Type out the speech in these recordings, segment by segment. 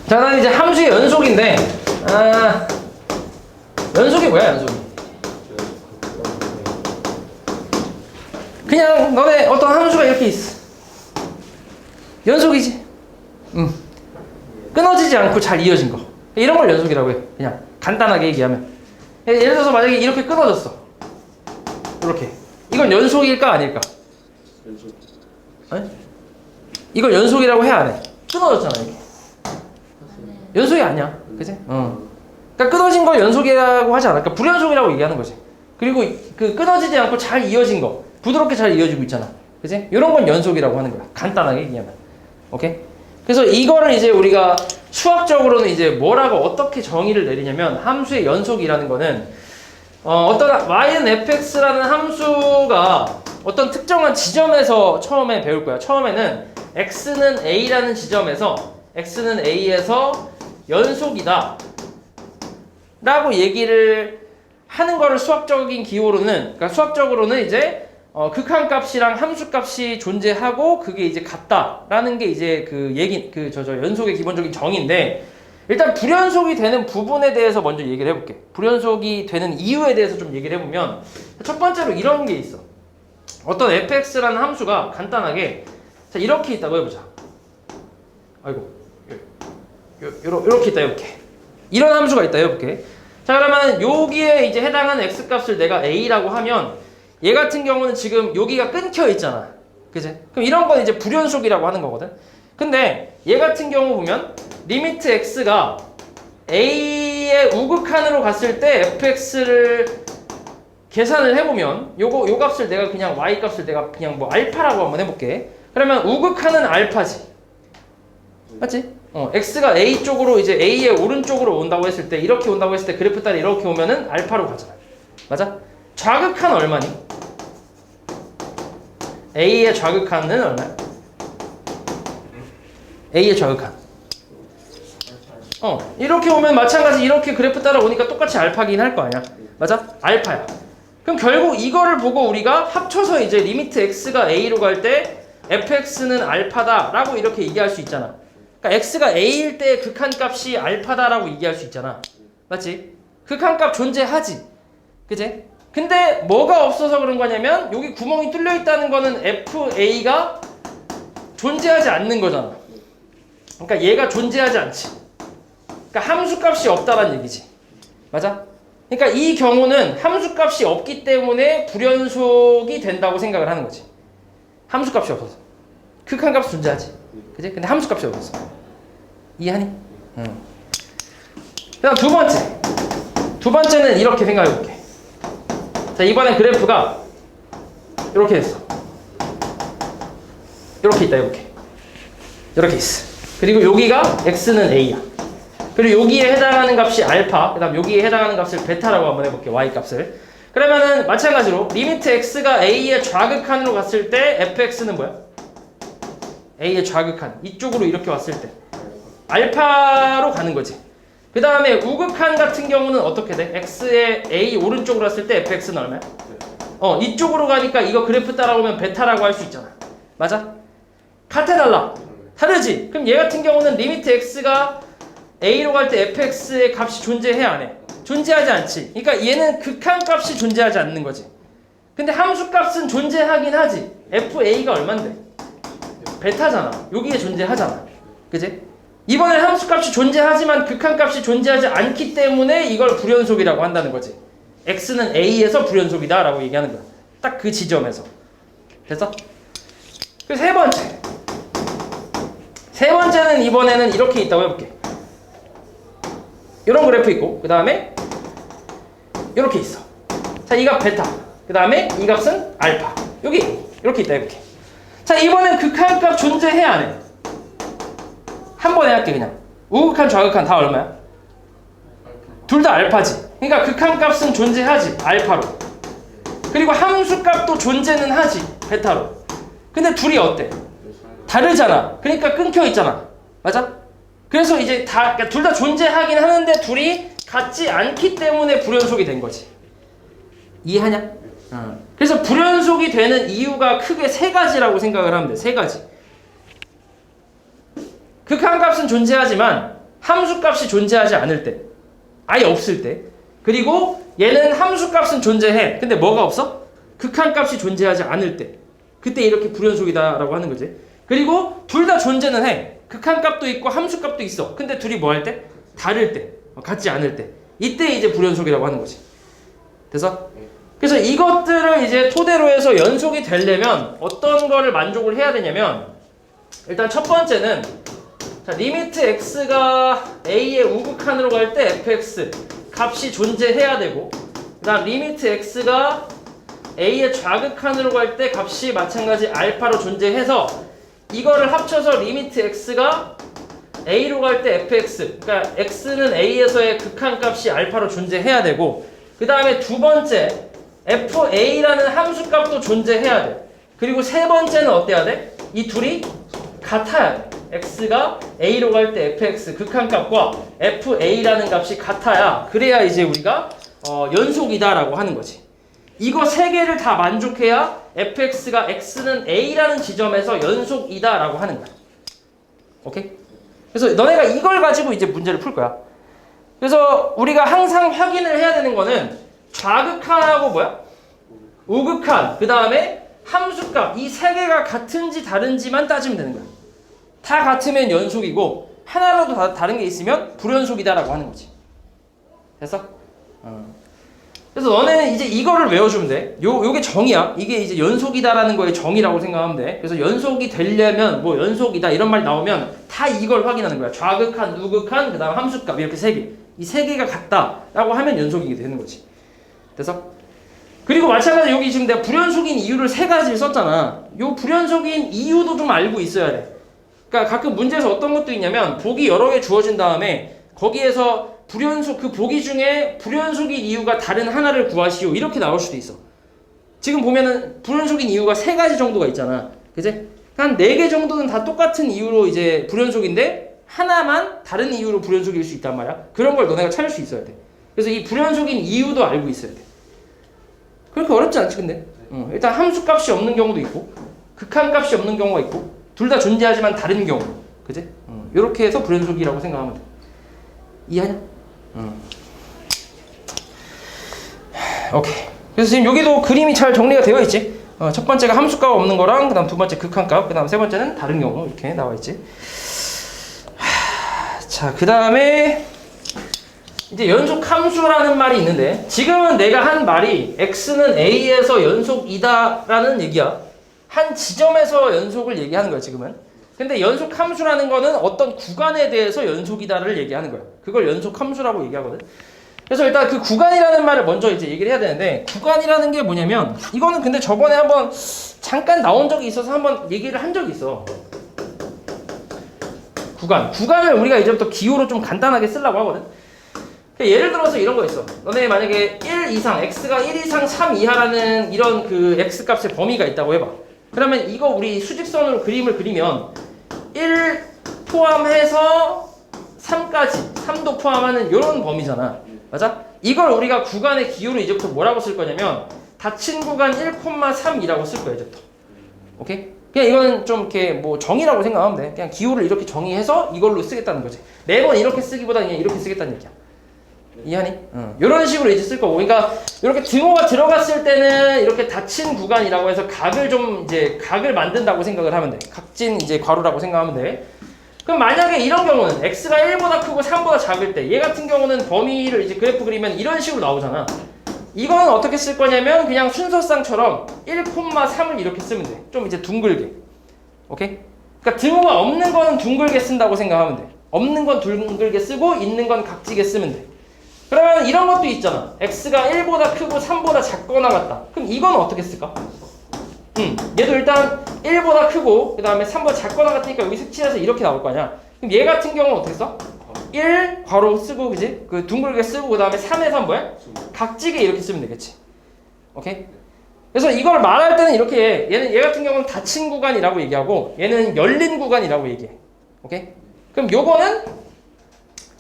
자, 그다음 이제 함수의 연속인데, 연속이 뭐야, 연속이? 그냥 너네 어떤 함수가 이렇게 있어. 연속이지. 끊어지지 않고 잘 이어진 거. 이런 걸 연속이라고 해. 그냥 간단하게 얘기하면. 예를 들어서 만약에 이렇게 끊어졌어. 이렇게. 이건 연속일까 아닐까? 연속. 아니? 이걸 연속이라고 해 안 해? 끊어졌잖아 이게. 연속이 아니야. 그치? 그러니까 끊어진 걸 연속이라고 하지 않아. 그러니까 불연속이라고 얘기하는 거지. 그리고 그 끊어지지 않고 잘 이어진 거. 부드럽게 잘 이어지고 있잖아. 그치? 이런 건 연속이라고 하는 거야. 간단하게 얘기하면. 오케이? 그래서 이거를 이제 우리가 수학적으로는 이제 뭐라고 어떻게 정의를 내리냐면 함수의 연속이라는 거는 어떤 y는 fx라는 함수가 어떤 특정한 지점에서 처음에 배울 거야. 처음에는 x는 a라는 지점에서 x는 a에서 연속이다 라고 얘기를 하는 거를 수학적인 기호로는, 그러니까 수학적으로는 이제 극한값이랑 함수값이 존재하고 그게 이제 같다라는 게 이제 그 얘기, 연속의 기본적인 정의인데, 일단 불연속이 되는 부분에 대해서 먼저 얘기를 해볼게. 불연속이 되는 이유에 대해서 좀 얘기를 해보면, 첫 번째로 이런 게 있어. 어떤 fx라는 함수가 간단하게 자 이렇게 있다고 해보자. 아이고, 요렇게 있다 이렇게. 이런 함수가 있다 해볼게. 자 그러면 여기에 이제 해당하는 x값을 내가 a라고 하면 얘 같은 경우는 지금 여기가 끊겨 있잖아. 그지? 그럼 이런 건 이제 불연속이라고 하는 거거든. 근데 얘 같은 경우 보면 리미트 x가 a의 우극한으로 갔을 때 fx를 계산을 해보면 요 값을 내가 그냥 y 값을 내가 그냥 뭐 알파라고 한번 해볼게. 그러면 우극한은 알파지. 맞지? x가 a 쪽으로 이제 a의 오른쪽으로 온다고 했을 때 이렇게 온다고 했을 때 그래프 따라 이렇게 오면은 알파로 가잖아. 맞아? 좌극한 얼마니? a의 좌극한은 얼마야? a의 좌극한. 이렇게 오면 마찬가지 이렇게 그래프 따라 오니까 똑같이 알파긴 할 거 아니야. 맞아? 알파야. 그럼 결국 이거를 보고 우리가 합쳐서 이제 리미트 x가 a로 갈 때 fx는 알파다 라고 이렇게 얘기할 수 있잖아. 그러니까 x가 a일 때 극한값이 알파다라고 얘기할 수 있잖아. 맞지? 극한값 존재하지. 그지? 근데 뭐가 없어서 그런 거냐면 여기 구멍이 뚫려 있다는 거는 fa가 존재하지 않는 거잖아. 그러니까 얘가 존재하지 않지. 그러니까 함수값이 없다라는 얘기지. 맞아? 그러니까 이 경우는 함수값이 없기 때문에 불연속이 된다고 생각을 하는 거지. 함수값이 없어서. 극한값 존재하지. 그지? 근데 함수값이 없었어. 이해하니? 그다음 두 번째. 두 번째는 이렇게 생각해 볼게. 자, 이번엔 그래프가 이렇게 됐어. 이렇게 있다, 이렇게. 이렇게 있어. 그리고 여기가 x는 a야. 그리고 여기에 해당하는 값이 알파, 그 다음 여기에 해당하는 값을 베타라고 한번 해볼게, y 값을. 그러면은 마찬가지로 리미트 x가 a의 좌극한으로 갔을 때 fx는 뭐야? a의 좌극한, 이쪽으로 이렇게 왔을 때 알파로 가는 거지. 그 다음에 우극한 같은 경우는 어떻게 돼? x의 a 오른쪽으로 왔을 때 fx는 얼마야? 이쪽으로 가니까 이거 그래프 따라오면 베타라고 할 수 있잖아. 맞아? 같아 달라? 다르지? 그럼 얘 같은 경우는 리미트 x가 a로 갈 때 fx의 값이 존재해 안 해? 존재하지 않지. 그러니까 얘는 극한값이 존재하지 않는 거지. 근데 함수값은 존재하긴 하지. fa가 얼만데? 베타잖아. 여기에 존재하잖아. 그지? 이번에 함수값이 존재하지만 극한값이 존재하지 않기 때문에 이걸 불연속이라고 한다는 거지. x는 a에서 불연속이다 라고 얘기하는 거야. 딱 그 지점에서. 됐어? 그 세 번째. 세 번째는 이번에는 이렇게 있다고 해볼게. 이런 그래프 있고 그 다음에 이렇게 있어. 자, 이 값 베타. 그 다음에 이 값은 알파. 여기 이렇게 있다 해볼게. 자, 이번엔 극한값 존재해 안 해? 한 번에 할게 그냥. 우극한 좌극한 다 얼마야? 둘 다 알파지. 그러니까 극한값은 존재하지, 알파로. 그리고 함수값도 존재는 하지, 베타로. 근데 둘이 어때? 다르잖아. 그러니까 끊겨 있잖아. 맞아? 그래서 이제 둘 다 존재하긴 하는데 둘이 같지 않기 때문에 불연속이 된 거지. 이해하냐? 그래서 불연속이 되는 이유가 크게 세 가지라고 생각을 하면 돼. 세 가지. 극한값은 존재하지만 함수값이 존재하지 않을 때, 아예 없을 때. 그리고 얘는 함수값은 존재해. 근데 뭐가 없어? 극한값이 존재하지 않을 때. 그때 이렇게 불연속이다라고 하는 거지. 그리고 둘 다 존재는 해. 극한값도 있고 함수값도 있어. 근데 둘이 뭐 할 때? 다를 때. 같지 않을 때. 이때 이제 불연속이라고 하는 거지. 돼서? 그래서 이것들을 이제 토대로 해서 연속이 되려면 어떤 거를 만족을 해야 되냐면 일단 첫 번째는 자, 리미트 x가 a의 우극한으로 갈 때 fx 값이 존재해야 되고 그 다음 리미트 x가 a의 좌극한으로 갈 때 값이 마찬가지 알파로 존재해서 이거를 합쳐서 리미트 x가 a로 갈 때 fx 그러니까 x는 a에서의 극한값이 알파로 존재해야 되고 그 다음에 두 번째 fa라는 함수값도 존재해야 돼. 그리고 세 번째는 어때야 돼? 이 둘이 같아야 돼. x가 a로 갈 때 fx 극한값과 fa라는 값이 같아야 그래야 이제 우리가 연속이다라고 하는 거지. 이거 세 개를 다 만족해야 fx가 x는 a라는 지점에서 연속이다라고 하는 거야. 오케이? 그래서 너네가 이걸 가지고 이제 문제를 풀 거야. 그래서 우리가 항상 확인을 해야 되는 거는 좌극한하고 뭐야? 우극한, 그 다음에 함수값 이 세 개가 같은지 다른지만 따지면 되는 거야. 다 같으면 연속이고 하나라도 다른 게 있으면 불연속이다라고 하는 거지. 됐어? 그래서 너네는 이제 이거를 외워주면 돼. 요게 정의야. 이게 이제 연속이다라는 거의 정의라고 생각하면 돼. 그래서 연속이 되려면 뭐 연속이다 이런 말 나오면 다 이걸 확인하는 거야. 좌극한, 우극한, 그 다음 함수값 이렇게 세 개. 이 세 개가 같다라고 하면 연속이 되는 거지. 됐어? 그리고 마찬가지로 여기 지금 내가 불연속인 이유를 세 가지를 썼잖아. 요 불연속인 이유도 좀 알고 있어야 돼. 그러니까 가끔 문제에서 어떤 것도 있냐면 보기 여러 개 주어진 다음에 거기에서 불연속 그 보기 중에 불연속인 이유가 다른 하나를 구하시오 이렇게 나올 수도 있어. 지금 보면은 불연속인 이유가 세 가지 정도가 있잖아. 그치? 한 네 개 정도는 다 똑같은 이유로 이제 불연속인데 하나만 다른 이유로 불연속일 수 있단 말이야. 그런 걸 너네가 찾을 수 있어야 돼. 그래서 이 불연속인 이유도 알고 있어야 돼. 그렇게 어렵지 않지 근데. 일단 함수값이 없는 경우도 있고 극한값이 없는 경우가 있고 둘 다 존재하지만 다른 경우. 그치? 이렇게 해서 불연속이라고 생각하면 돼. 이해하냐? 오케이. 그래서 지금 여기도 그림이 잘 정리가 되어 있지. 첫 번째가 함수값 없는 거랑 그 다음 두 번째 극한값 그 다음 세 번째는 다른 경우 이렇게 나와 있지. 자, 그 다음에 이제 연속 함수라는 말이 있는데 지금은 내가 한 말이 x는 a에서 연속이다라는 얘기야. 한 지점에서 연속을 얘기하는 거야 지금은. 근데 연속 함수라는 거는 어떤 구간에 대해서 연속이다를 얘기하는 거야. 그걸 연속 함수라고 얘기하거든. 그래서 일단 그 구간이라는 말을 먼저 이제 얘기를 해야 되는데 구간이라는 게 뭐냐면 이거는 근데 저번에 한번 잠깐 나온 적이 있어서 한번 얘기를 한 적이 있어. 구간을 우리가 이제부터 기호로 좀 간단하게 쓰려고 하거든. 예를 들어서 이런 거 있어. 너네 만약에 1 이상, x가 1 이상 3 이하라는 이런 그 x값의 범위가 있다고 해봐. 그러면 이거 우리 수직선으로 그림을 그리면 1 포함해서 3까지, 3도 포함하는 이런 범위잖아. 맞아? 이걸 우리가 구간의 기호로 이제부터 뭐라고 쓸 거냐면 닫힌 구간 1,3이라고 쓸 거야 이제부터. 오케이? 그냥 이건 좀 이렇게 뭐 정의라고 생각하면 돼. 그냥 기호를 이렇게 정의해서 이걸로 쓰겠다는 거지. 매번 이렇게 쓰기보다 그냥 이렇게 쓰겠다는 얘기야. 이해하니? 이런 식으로 이제 쓸 거고. 그러니까 이렇게 등호가 들어갔을 때는 이렇게 닫힌 구간이라고 해서 각을 좀 이제 각을 만든다고 생각을 하면 돼. 각진 이제 괄호라고 생각하면 돼. 그럼 만약에 이런 경우는 x가 1보다 크고 3보다 작을 때 얘 같은 경우는 범위를 이제 그래프 그리면 이런 식으로 나오잖아. 이거는 어떻게 쓸 거냐면 그냥 순서상처럼 1,3을 이렇게 쓰면 돼. 좀 이제 둥글게. 오케이? 그러니까 등호가 없는 거는 둥글게 쓴다고 생각하면 돼. 없는 건 둥글게 쓰고 있는 건 각지게 쓰면 돼. 그러면 이런 것도 있잖아. x가 1보다 크고 3보다 작거나 같다. 그럼 이건 어떻게 쓸까? 얘도 일단 1보다 크고 그 다음에 3보다 작거나 같으니까 여기 색칠해서 이렇게 나올 거 아니야. 그럼 얘 같은 경우는 어떻게 써? 1 괄호 쓰고 그지? 그 둥글게 쓰고 그 다음에 3에서 뭐야? 각지게 이렇게 쓰면 되겠지. 오케이? 그래서 이걸 말할 때는 이렇게 얘 같은 경우는 닫힌 구간이라고 얘기하고 얘는 열린 구간이라고 얘기해. 오케이? 그럼 요거는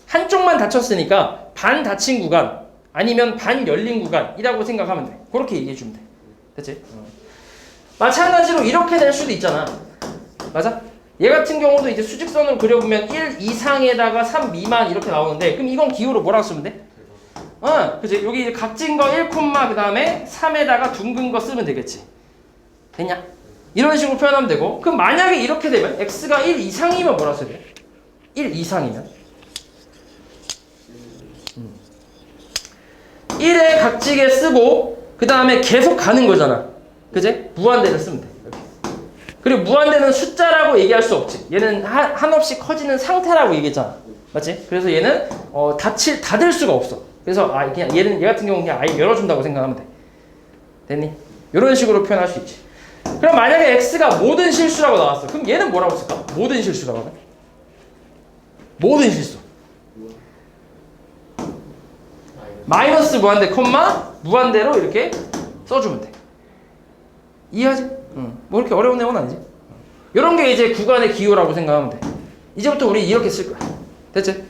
한쪽만 닫혔으니까 반 닫힌 구간 아니면 반 열린 구간이라고 생각하면 돼. 그렇게 얘기해 주면 돼. 됐지? 마찬가지로 이렇게 될 수도 있잖아. 맞아? 얘 같은 경우도 이제 수직선으로 그려보면 1 이상에다가 3 미만 이렇게 나오는데 그럼 이건 기호로 뭐라고 쓰면 돼? 그치? 여기 각진 거 1, 그 다음에 3에다가 둥근 거 쓰면 되겠지. 됐냐? 이런 식으로 표현하면 되고 그럼 만약에 이렇게 되면 x가 1 이상이면 뭐라 써야 돼? 1 이상이면 1에 각지게 쓰고 그 다음에 계속 가는 거잖아. 그치? 무한대를 쓰면 돼. 이렇게. 그리고 무한대는 숫자라고 얘기할 수 없지. 얘는 한없이 커지는 상태라고 얘기했잖아. 맞지? 그래서 얘는 닫을 수가 없어. 그래서 그냥 얘 같은 경우는 그냥 아예 열어준다고 생각하면 돼. 됐니? 이런 식으로 표현할 수 있지. 그럼 만약에 x가 모든 실수라고 나왔어. 그럼 얘는 뭐라고 쓸까? 모든 실수라고 하면? 모든 실수. 마이너스 무한대, 무한대로 이렇게 써주면 돼. 이해하지? 뭐 그렇게 어려운 내용은 아니지. 이런 게 이제 구간의 기호라고 생각하면 돼. 이제부터 우리 이렇게 쓸 거야. 됐지?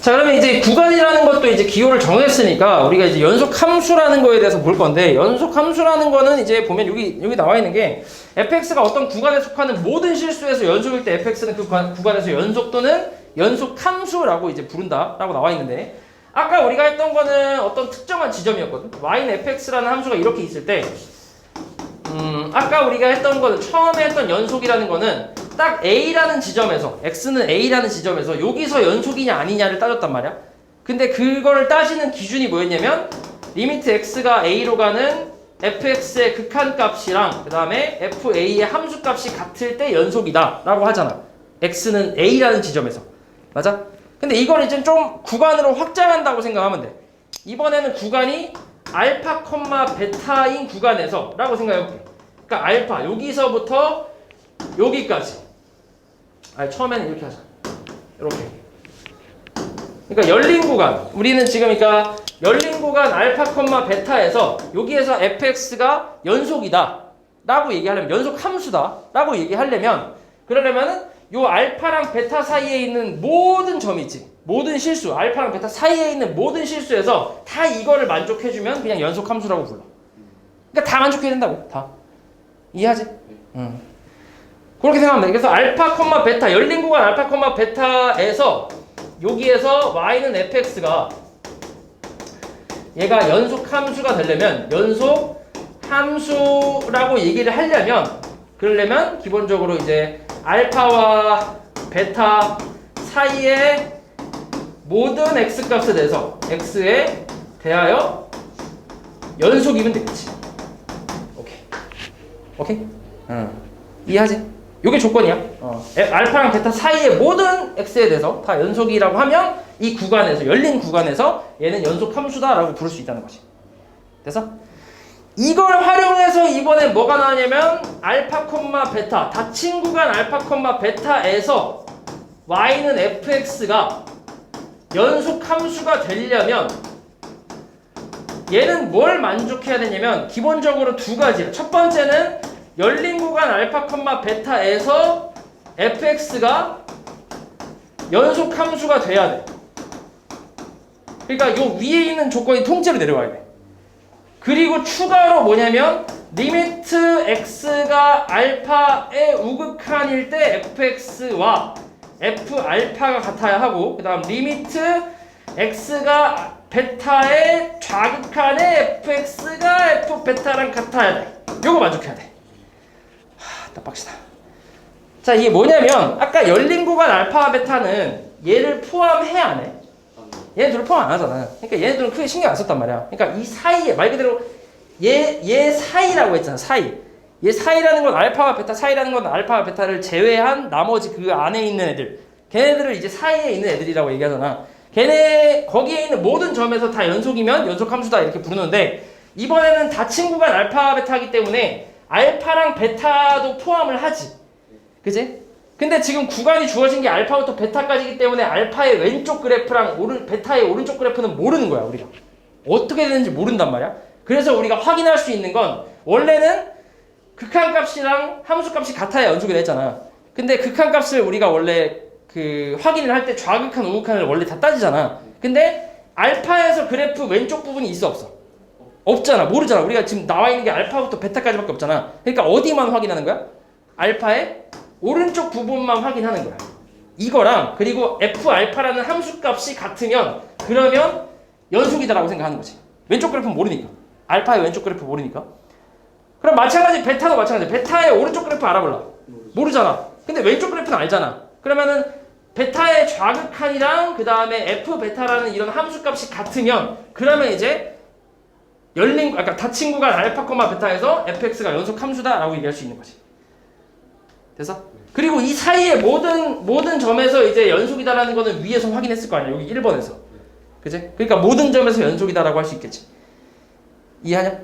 자, 그러면 이제 구간이라는 것도 이제 기호를 정했으니까 우리가 이제 연속 함수라는 거에 대해서 볼 건데, 연속 함수라는 거는 이제 보면 여기 나와 있는 게 fx가 어떤 구간에 속하는 모든 실수에서 연속일 때 fx는 그 구간에서 연속 또는 연속 함수라고 이제 부른다라고 나와 있는데, 아까 우리가 했던 거는 어떤 특정한 지점이었거든. y는 fx라는 함수가 이렇게 있을 때, 아까 우리가 했던 거는 처음에 했던 연속이라는 거는 딱 A라는 지점에서 x는 A라는 지점에서 여기서 연속이냐 아니냐를 따졌단 말이야. 근데 그거를 따지는 기준이 뭐였냐면 리미트 x가 A로 가는 fx의 극한값이랑 그 다음에 fa의 함수값이 같을 때 연속이다 라고 하잖아. x는 A라는 지점에서. 맞아? 근데 이걸 이제 좀 구간으로 확장한다고 생각하면 돼. 이번에는 구간이 알파, 베타인 구간에서 라고 생각해볼게. 그러니까 알파 여기서부터 여기까지. 처음에는 이렇게 하자. 이렇게. 그러니까 열린 구간. 우리는 지금 그러니까 열린 구간 알파, 베타에서 여기에서 fx가 연속이다 라고 얘기하려면, 연속 함수다 라고 얘기하려면, 그러려면은 요 알파랑 베타 사이에 있는 모든 점이 있지. 모든 실수, 알파랑 베타 사이에 있는 모든 실수에서 다 이거를 만족해주면 그냥 연속 함수라고 불러. 그러니까 다 만족해야 된다고. 다. 이해하지? 응. 그렇게 생각하면 돼. 그래서 알파, 베타, 열린 구간 알파, 베타에서 여기에서 y는 fx가 얘가 연속 함수가 되려면, 연속 함수라고 얘기를 하려면, 그러려면 기본적으로 이제 알파와 베타 사이에 모든 x값에 대해서 x에 대하여 연속이면 되겠지. 오케이? 이해하지? 요게 조건이야. 알파랑 베타 사이의 모든 x에 대해서 다 연속이라고 하면 이 구간에서, 열린 구간에서 얘는 연속 함수다라고 부를 수 있다는 거지. 됐어? 이걸 활용해서 이번에 뭐가 나왔냐면 알파, 베타, 닫힌 구간 알파, 베타에서 y는 fx가 연속 함수가 되려면 얘는 뭘 만족해야 되냐면 기본적으로 두 가지야. 첫 번째는 열린 구간 알파, 베타에서 fx가 연속 함수가 돼야 돼. 그러니까 요 위에 있는 조건이 통째로 내려와야 돼. 그리고 추가로 뭐냐면 리미트 x가 알파의 우극한일 때 fx와 f 알파가 같아야 하고, 그 다음 리미트 x가 베타의 좌극한의 fx가 f 베타랑 같아야 돼. 요거 만족해야 돼. 빡시다. 자, 이게 뭐냐면 아까 열린 구간 알파, 베타는 얘를 포함해 안 해? 얘네들을 포함 안 하잖아. 그러니까 얘네들은 크게 신경 안 썼단 말이야. 그러니까 이 사이에 말 그대로 얘 사이라고 했잖아. 사이. 얘 사이라는 건 알파와 베타 사이라는 건 알파와 베타를 제외한 나머지 그 안에 있는 애들. 걔네들을 이제 사이에 있는 애들이라고 얘기하잖아. 걔네 거기에 있는 모든 점에서 다 연속이면 연속 함수다 이렇게 부르는데, 이번에는 닫힌 구간 알파, 베타이기 때문에 알파랑 베타도 포함을 하지. 그치? 근데 지금 구간이 주어진 게 알파부터 베타까지이기 때문에 알파의 왼쪽 그래프랑 베타의 오른쪽 그래프는 모르는 거야, 우리가. 어떻게 되는지 모른단 말이야. 그래서 우리가 확인할 수 있는 건 원래는 극한값이랑 함수값이 같아야 연속이 됐잖아. 근데 극한값을 우리가 원래 확인을 할 때 좌극한, 우극한을 원래 다 따지잖아. 근데 알파에서 그래프 왼쪽 부분이 있어, 없어? 없잖아. 모르잖아. 우리가 지금 나와 있는 게 알파부터 베타까지밖에 없잖아. 그러니까 어디만 확인하는 거야? 알파의 오른쪽 부분만 확인하는 거야. 이거랑 그리고 f 알파라는 함수값이 같으면 그러면 연속이다라고 생각하는 거지. 왼쪽 그래프는 모르니까. 알파의 왼쪽 그래프 모르니까. 그럼 마찬가지 베타도 마찬가지. 베타의 오른쪽 그래프 알아볼라. 모르잖아. 근데 왼쪽 그래프는 알잖아. 그러면은 베타의 좌극한이랑 그 다음에 f 베타라는 이런 함수값이 같으면 그러면 이제 열린 아까 닫힌 구간 알파, 베타에서 fx가 연속 함수다라고 얘기할 수 있는 거지. 됐어? 그리고 이 사이에 모든 점에서 이제 연속이다라는 거는 위에서 확인했을 거 아니야. 여기 1번에서. 그치? 그러니까 모든 점에서 연속이다라고 할 수 있겠지. 이해하냐?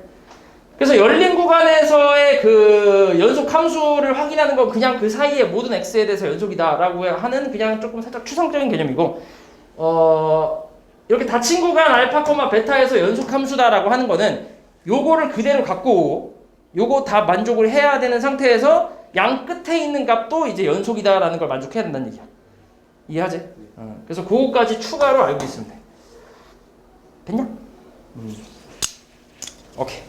그래서 열린 구간에서의 그 연속 함수를 확인하는 건 그냥 그 사이에 모든 x에 대해서 연속이다라고 하는 그냥 조금 살짝 추상적인 개념이고, 이렇게 닫힌 구간 알파, 베타에서 연속 함수다라고 하는 거는 요거를 그대로 갖고 오고 요거 다 만족을 해야 되는 상태에서 양 끝에 있는 값도 이제 연속이다라는 걸 만족해야 된다는 얘기야. 이해하지? 그래서 그거까지 추가로 알고 있으면 돼. 됐냐? 오케이.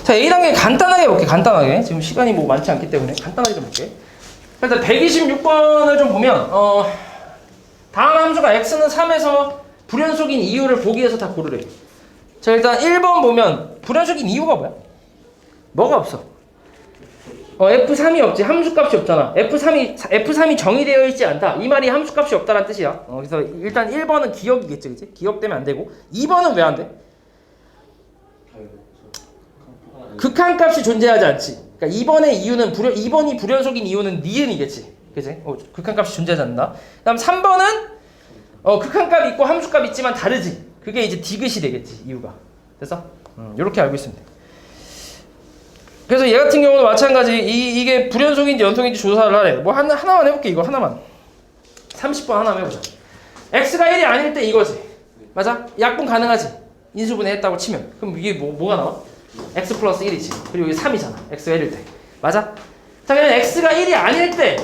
자, A단계 간단하게 볼게. 간단하게. 지금 시간이 뭐 많지 않기 때문에 간단하게 좀 볼게. 일단 126번을 좀 보면 다음 함수가 x는 3에서 불연속인 이유를 보기 위해서 다 고르래. 자, 일단 1번 보면 불연속인 이유가 뭐야? 뭐가 없어? F3이 없지. 함수값이 없잖아. F3이 정의되어 있지 않다. 이 말이 함수값이 없다는 뜻이야. 그래서 일단 1번은 기억이겠지. 그치? 기억되면 안 되고. 2번은 왜 안 돼? 극한값이 존재하지 않지. 그러니까 2번의 이유는 2번이 불연속인 이유는 니은이겠지. 그치? 극한값이 존재하지 않는다. 그 다음 3번은 극한값 있고 함수값 있지만 다르지. 그게 이제 디귿이 되겠지. 이유가. 됐어? 이렇게 알고 있으면 돼. 그래서 얘 같은 경우도 마찬가지. 이게 불연속인지 연속인지 조사를 하래. 뭐 하나만 해볼게. 이거 하나만. 30번 하나만 해보자. x가 1이 아닐 때 이거지. 맞아? 약분 가능하지. 인수분해 했다고 치면. 그럼 이게 뭐가 나와? x 플러스 1이지. 그리고 이게 3이잖아. x가 1일 때. 맞아? 자, 그냥 x가 1이 아닐 때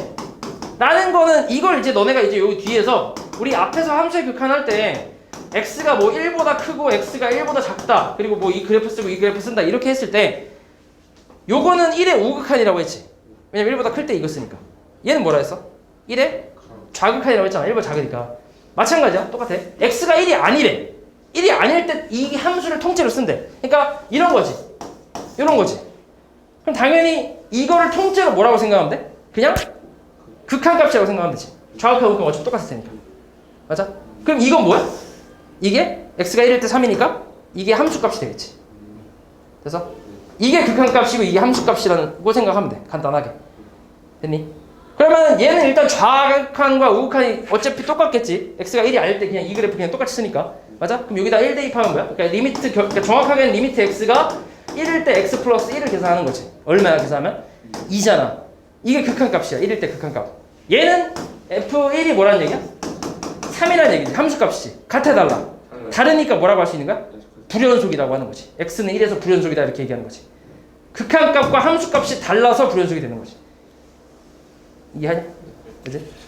라는 거는 이걸 이제 너네가 이제 여기 뒤에서 우리 앞에서 함수의 극한할 때 x가 뭐 1보다 크고 x가 1보다 작다. 그리고 뭐 이 그래프 쓰고 이 그래프 쓴다. 이렇게 했을 때 요거는 1의 우극한이라고 했지. 왜냐면 1보다 클 때 이거 쓰니까. 얘는 뭐라 했어? 1의 좌극한이라고 했잖아. 1보다 작으니까. 마찬가지야. 똑같아. x가 1이 아니래. 1이 아닐 때 이 함수를 통째로 쓴대. 그러니까 이런 거지. 이런 거지. 그럼 당연히 이거를 통째로 뭐라고 생각하면 돼? 그냥 극한값이라고 생각하면 되지. 좌극한 우극한 어차피 똑같을 테니까. 맞아? 그럼 이건 뭐야? 이게 x가 1일 때 3이니까 이게 함수값이 되겠지. 됐어? 이게 극한값이고 이게 함수값이라고 생각하면 돼. 간단하게. 됐니? 그러면 얘는 일단 좌극한과 우극한이 어차피 똑같겠지. x가 1이 아닐 때 그냥 이 그래프 그냥 똑같이 쓰니까. 맞아? 그럼 여기다 1 대입하면 뭐야? 그러니까 그러니까 정확하게는 리미트 x가 1일 때 x 플러스 1을 계산하는 거지. 얼마야 계산하면? 2잖아. 이게 극한값이야. 1일 때 극한값. 얘는 f1이 뭐라는 얘기야? 3이라는 얘기지. 함수값이지. 같아 달라. 다르니까 뭐라고 할 수 있는 거야? 불연속이라고 하는 거지. x는 1에서 불연속이다 이렇게 얘기하는 거지. 극한값과 함수값이 달라서 불연속이 되는 거지. 이해하냐? 그지?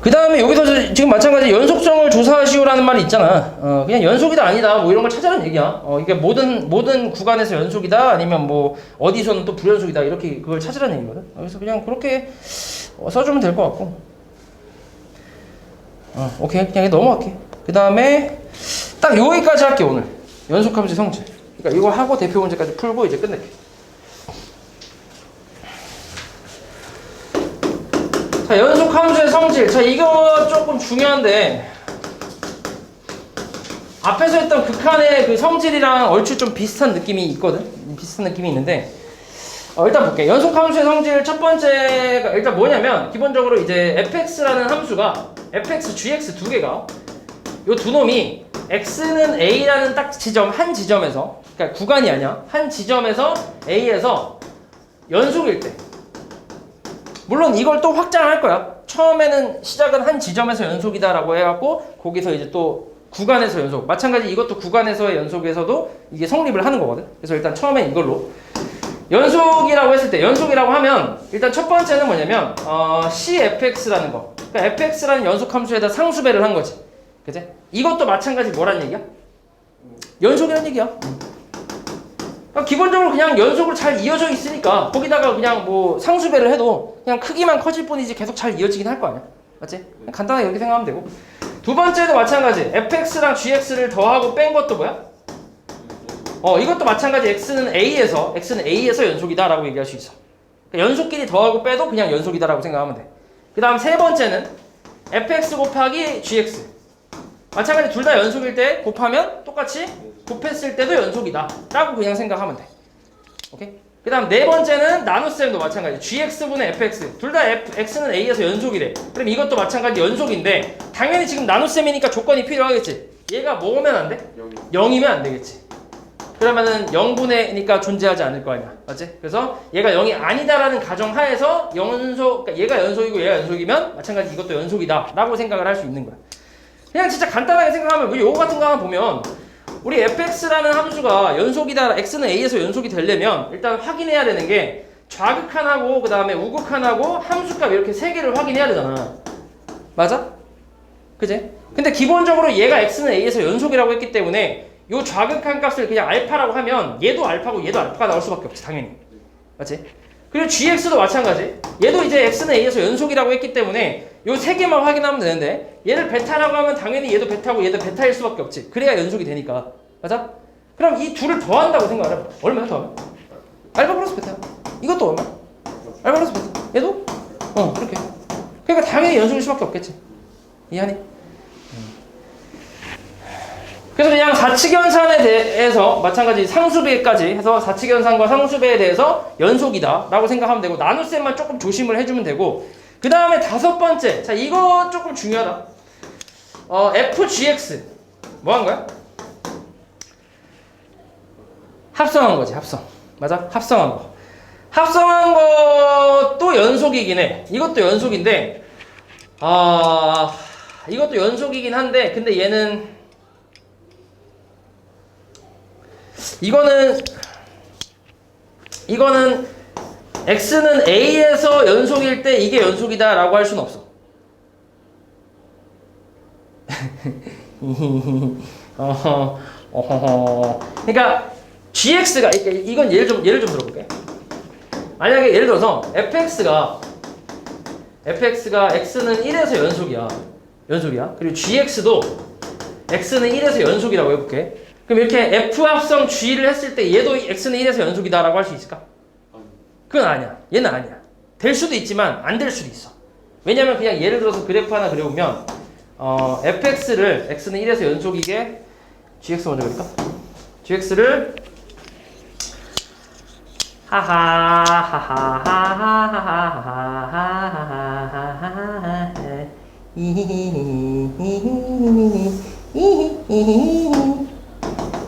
그 다음에 여기서 지금 마찬가지 연속성을 조사하시오라는 말이 있잖아. 그냥 연속이다 아니다 뭐 이런 걸 찾아라는 얘기야. 이게 모든 구간에서 연속이다 아니면 뭐 어디서는 또 불연속이다 이렇게 그걸 찾으라는 얘기거든. 그래서 그냥 그렇게 써주면 될 것 같고. 오케이 그냥 넘어갈게. 그 다음에 딱 여기까지 할게 오늘. 연속함수 성질. 그러니까 이거 하고 대표 문제까지 풀고 이제 끝낼게. 자, 연속함수의 성질. 자, 이거 조금 중요한데 앞에서 했던 극한의 그 성질이랑 얼추 좀 비슷한 느낌이 있거든. 비슷한 느낌이 있는데 일단 볼게. 연속함수의 성질 첫 번째가 일단 뭐냐면 기본적으로 이제 fx라는 함수가 fx, gx 두 개가 요 두 놈이 x는 a라는 딱 한 지점에서 그러니까 구간이 아니야. 한 지점에서 a에서 연속일 때 물론 이걸 또 확장할 거야. 처음에는 시작은 한 지점에서 연속이다라고 해갖고 거기서 이제 또 구간에서 연속. 마찬가지 이것도 구간에서의 연속에서도 이게 성립을 하는 거거든. 그래서 일단 처음엔 이걸로. 연속이라고 했을 때, 연속이라고 하면 일단 첫 번째는 뭐냐면 CFX라는 거. 그러니까 fx라는 연속 함수에다 상수배를 한 거지. 그치? 이것도 마찬가지 뭐란 얘기야? 연속이란 얘기야. 그러니까 기본적으로 그냥 연속으로 잘 이어져 있으니까 거기다가 그냥 뭐 상수배를 해도 그냥 크기만 커질 뿐이지 계속 잘 이어지긴 할 거 아니야. 맞지? 간단하게 이렇게 생각하면 되고. 두 번째도 마찬가지. fx랑 gx를 더하고 뺀 것도 뭐야? 이것도 마찬가지. x는 a에서 연속이다 라고 얘기할 수 있어. 그러니까 연속끼리 더하고 빼도 그냥 연속이다 라고 생각하면 돼. 그 다음 세 번째는 fx 곱하기 gx. 마찬가지 둘 다 연속일 때 곱하면 똑같이 곱했을 때도 연속이다 라고 그냥 생각하면 돼. 오케이? 그 다음 네 번째는 나눗셈도 마찬가지. gx분의 fx. 둘 다 x는 a에서 연속이래. 그럼 이것도 마찬가지 연속인데 당연히 지금 나눗셈이니까 조건이 필요하겠지. 얘가 뭐면 안 돼? 0이면 안 되겠지. 그러면은 0분의니까 존재하지 않을 거 아니야. 맞지? 그래서 얘가 0이 아니다라는 가정하에서 그러니까 얘가 연속이고 얘가 연속이면 마찬가지 이것도 연속이다 라고 생각을 할 수 있는 거야. 그냥 진짜 간단하게 생각하면 요거 같은 거 하나 보면 우리 fx라는 함수가 연속이다, x는 a에서 연속이 되려면 일단 확인해야 되는 게 좌극한하고 그 다음에 우극한하고 함수값 이렇게 세 개를 확인해야 되잖아. 맞아? 그지? 근데 기본적으로 얘가 x는 a에서 연속이라고 했기 때문에 요 좌극한 값을 그냥 알파라고 하면 얘도 알파고 얘도 알파가 나올 수밖에 없지 당연히. 맞지? 그리고 gx도 마찬가지. 얘도 이제 x는 a에서 연속이라고 했기 때문에 요 세 개만 확인하면 되는데 얘를 베타라고 하면 당연히 얘도 베타고 얘도 베타일 수밖에 없지. 그래야 연속이 되니까. 맞아? 그럼 이 둘을 더한다고 생각을 해봐. 얼마야 더하면? 알파 플러스 베타야. 이것도 얼마야? 알파 플러스 베타. 얘도? 그렇게. 그러니까 당연히 연속일 수밖에 없겠지. 이해하니? 그래서 그냥 사칙연산에 대해서 마찬가지 상수배까지 해서 사칙연산과 상수배에 대해서 연속이다 라고 생각하면 되고 나눗셈만 조금 조심을 해주면 되고 그 다음에 다섯 번째 자 이거 조금 중요하다. FGX 뭐 한 거야? 합성한 거지. 합성. 맞아? 합성한 거. 합성한 것도 연속이긴 해. 이것도 연속인데 이것도 연속이긴 한데 근데 얘는 이거는 x는 a에서 연속일 때 이게 연속이다 라고 할 수는 없어. 그러니까 gx가 이건 예를 좀 들어볼게. 만약에 예를 들어서 fx가 x는 1에서 연속이야. 그리고 gx도 x는 1에서 연속이라고 해볼게. 그럼 이렇게 f 합성 g를 했을 때 얘도 x는 1에서 연속이다 라고 할 수 있을까? 그건 아니야. 얘는 아니야. 될 수도 있지만 안 될 수도 있어. 왜냐면 그냥 예를 들어서 그래프 하나 그려보면 fx를 x는 1에서 연속이게 gx 먼저 그릴까? gx를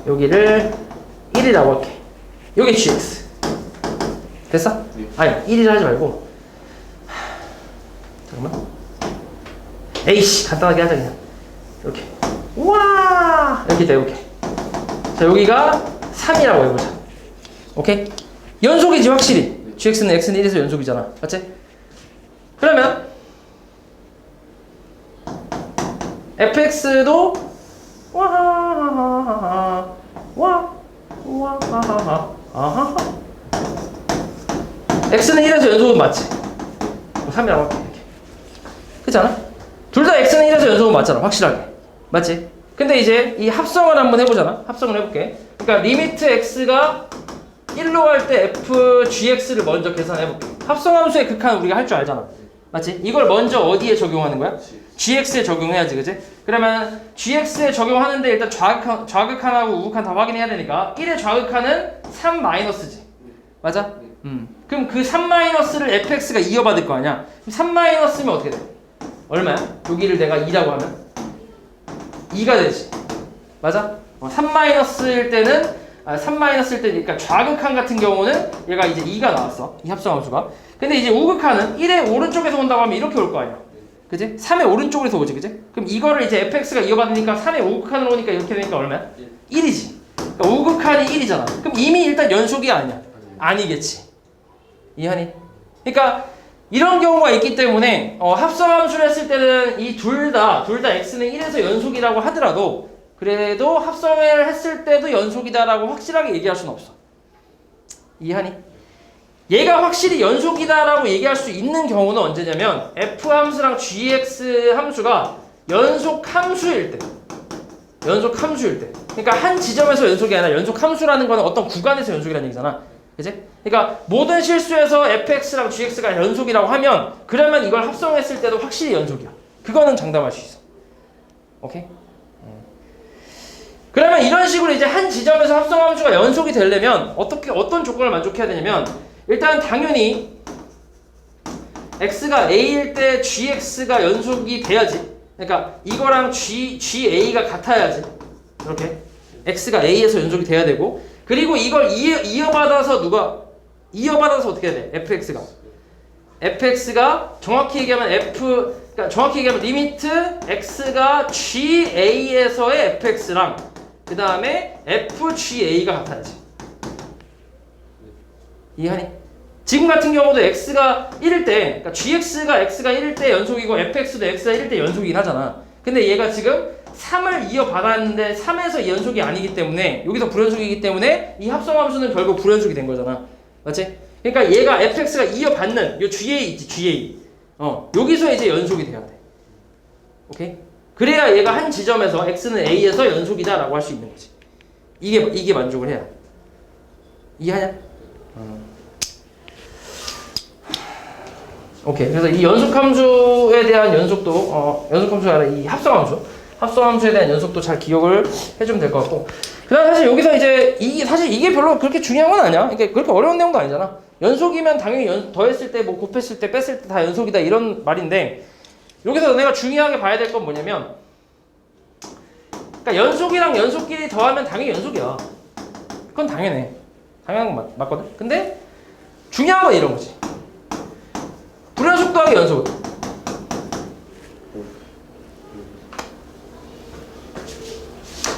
여기를 1이라고 할게. 여기 gx. 됐어? 네. 아니 1이라 하지 말고 잠깐만 에이씨 간단하게 하자 그냥 이렇게 우와 이렇게 돼 이렇게. 자 여기가 3이라고 해보자. 오케이? 연속이지 확실히. gx는 x는 1에서 연속이잖아. 맞지? 그러면 fx도 x는 1에서 연속은 맞지? 3이라고 할게 이렇게. 그렇지 않아? 둘 다 x는 1에서 연속은 맞잖아 확실하게. 맞지? 근데 이제 이 합성을 한번 해보잖아. 합성을 해볼게. 그러니까 리미트 x가 1로 갈 때 fgx를 먼저 계산해볼게. 합성함수의 극한 우리가 할 줄 알잖아. 맞지? 이걸 먼저 어디에 적용하는 거야? gx에 적용해야지, 그지? 그러면 gx에 적용하는데 일단 좌극한하고 우극한 다 확인해야 되니까 1의 좌극한은 3-지. 맞아? 그럼 그 3-를 fx가 이어받을 거 아니야? 그럼 3-면 어떻게 돼? 얼마야? 여기를 내가 2라고 하면 2가 되지. 맞아? 3-일 때는 3-일 때 그러니까 좌극한 같은 경우는 얘가 이제 2가 나왔어. 이 합성함수가. 근데 이제 우극한은 1의 오른쪽에서 온다고 하면 이렇게 올 거 아니야. 그지? 3의 오른쪽에서 오지, 그지? 그럼 이거를 이제 fx가 이어받으니까 3의 우극한으로 오니까 이렇게 되니까 얼마야? 1이지. 그러니까 우극한이 1이잖아. 그럼 이미 일단 연속이 아니야. 아니겠지. 이해하니? 그러니까 이런 경우가 있기 때문에 합성함수를 했을 때는 이 둘 다 x는 1에서 연속이라고 하더라도 그래도 합성을 했을 때도 연속이다라고 확실하게 얘기할 수는 없어. 이해하니? 얘가 확실히 연속이다라고 얘기할 수 있는 경우는 언제냐면 f 함수랑 gx 함수가 연속 함수일 때. 연속 함수일 때. 그러니까 한 지점에서 연속이 아니라 연속 함수라는 거는 어떤 구간에서 연속이라는 얘기잖아. 그치? 그러니까 모든 실수에서 fx랑 gx가 연속이라고 하면 그러면 이걸 합성했을 때도 확실히 연속이야. 그거는 장담할 수 있어. 오케이? 그러면 이런 식으로 이제 한 지점에서 합성함수가 연속이 되려면 어떤 조건을 만족해야 되냐면 일단 당연히 x가 a일 때 gx가 연속이 돼야지. 그러니까 이거랑 ga가 같아야지. 이렇게 x가 a에서 연속이 돼야 되고 그리고 이걸 이어받아서 어떻게 해야 돼? fx가 정확히 얘기하면 리미트 x가 ga에서의 fx랑 그 다음에 fga가 같아야지. 이해하니? 지금 같은 경우도 x가 1일 때, 그러니까 x가 1일 때 연속이고 fx도 x가 1일 때 연속이긴 하잖아. 근데 얘가 지금 3을 이어받았는데 3에서 연속이 아니기 때문에 여기서 불연속이기 때문에 이 합성함수는 결국 불연속이 된 거잖아. 맞지? 그러니까 얘가 fx가 이어받는 요 GA 있지, GA. 여기서 이제 연속이 돼야 돼. 오케이? 그래야 얘가 한 지점에서 x는 a에서 연속이다라고 할 수 있는 거지. 이게 만족을 해야. 이해하냐? 오케이. 그래서 이 연속함수에 대한 연속도 연속함수가 아니라 이 합성함수에 대한 연속도 잘 기억을 해주면 될 것 같고. 그다음 사실 여기서 이제 이게 별로 그렇게 중요한 건 아니야. 그러니까 그렇게 어려운 내용도 아니잖아. 연속이면 당연히 더했을 때 뭐 곱했을 때 뺐을 때 다 연속이다 이런 말인데 여기서 내가 중요하게 봐야 될 건 뭐냐면 그러니까 연속이랑 연속끼리 더하면 당연히 연속이야. 그건 당연해. 당연한 건 맞거든. 근데 중요한 건 이런 거지. 불연속 더하기 연속.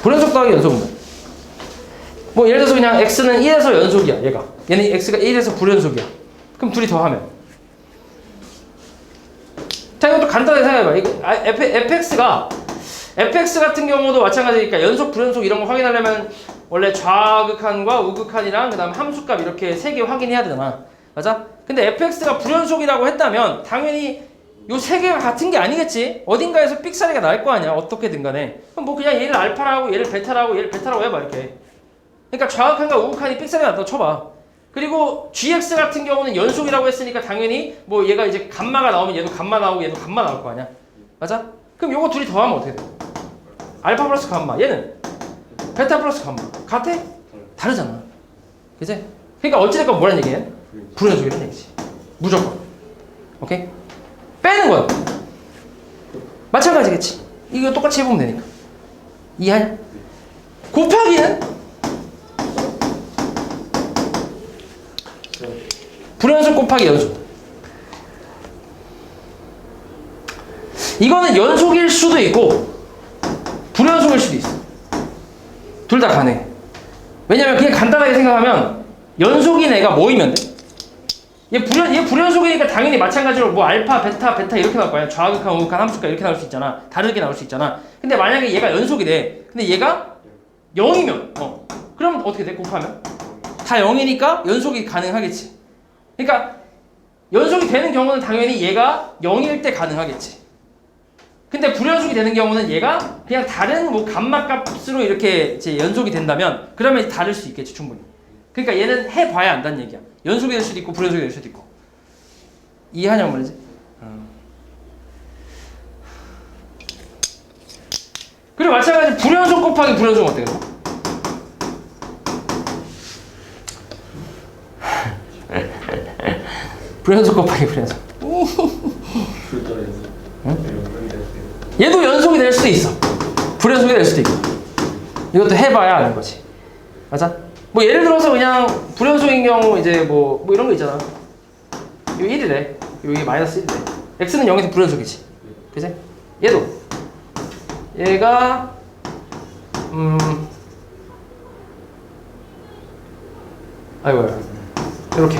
불연속 더하기 연속은 뭐 예를 들어서 그냥 x는 1에서 연속이야. 얘는 x가 1에서 불연속이야. 그럼 둘이 더하면 자 이것도 간단하게 생각해봐. fx 같은 경우도 마찬가지니까 연속 불연속 이런 거 확인하려면 원래 좌극한과 우극한이랑 그 다음 함수값 이렇게 세 개 확인해야 되잖아. 맞아? 근데 fx가 불연속이라고 했다면 당연히 요 세 개가 같은 게 아니겠지? 어딘가에서 삑사리가 날 거 아니야. 어떻게든 간에. 그럼 뭐 그냥 얘를 알파라고 얘를 베타라고 얘를 베타라고 해봐 이렇게. 그러니까 좌극한과 우극한이 삑사리가 났다고 쳐봐. 그리고 gx 같은 경우는 연속이라고 했으니까 당연히 뭐 얘가 이제 감마가 나오면 얘도 감마 나오고 얘도 감마 나올 거 아니야. 맞아? 그럼 요거 둘이 더하면 어떻게 돼? 알파 플러스 감마. 얘는 베타 플러스 감마. 같아? 다르잖아. 그치? 그러니까 어찌됐건 뭐란 얘기야? 불연속이라는 얘기지. 무조건. 오케이? 빼는 건 마찬가지겠지. 이거 똑같이 해보면 되니까. 이해하냐? 곱하기는 불연속 곱하기 연속. 이거는 연속일 수도 있고 불연속일 수도 있어. 둘 다 가능해. 왜냐면 그냥 간단하게 생각하면 연속인 애가 뭐이면 돼? 얘 불연속이니까 당연히 마찬가지로 뭐 알파, 베타 이렇게 나올 거야. 좌극한, 우극한, 함수값 이렇게 나올 수 있잖아. 다르게 나올 수 있잖아. 근데 만약에 얘가 연속이 돼. 근데 얘가 0이면 그럼 어떻게 돼? 곱하면? 다 0이니까 연속이 가능하겠지. 그러니까 연속이 되는 경우는 당연히 얘가 0일 때 가능하겠지. 근데 불연속이 되는 경우는 얘가 그냥 다른 뭐 감마 값으로 이렇게 이제 연속이 된다면 그러면 다를 수 있겠지, 충분히. 그러니까 얘는 해봐야 안다는 얘기야. 연속이 될 수도 있고 불연속이 될 수도 있고. 이해하냐고 말이지. 그리고 마찬가지로 불연속 곱하기 불연속은 어떻게 돼? 불연속 곱하기 불연속. 얘도 연속이 될 수도 있어. 불연속이 될 수도 있고. 이것도 해봐야 아는 거지. 맞아? 뭐 예를 들어서 그냥 불연속인 경우 이제 뭐 이런 거 있잖아. 이거 1이래. 여기 마이너스 1이래. x는 0에서 불연속이지. 그치? 얘도. 얘가 아이고 이렇게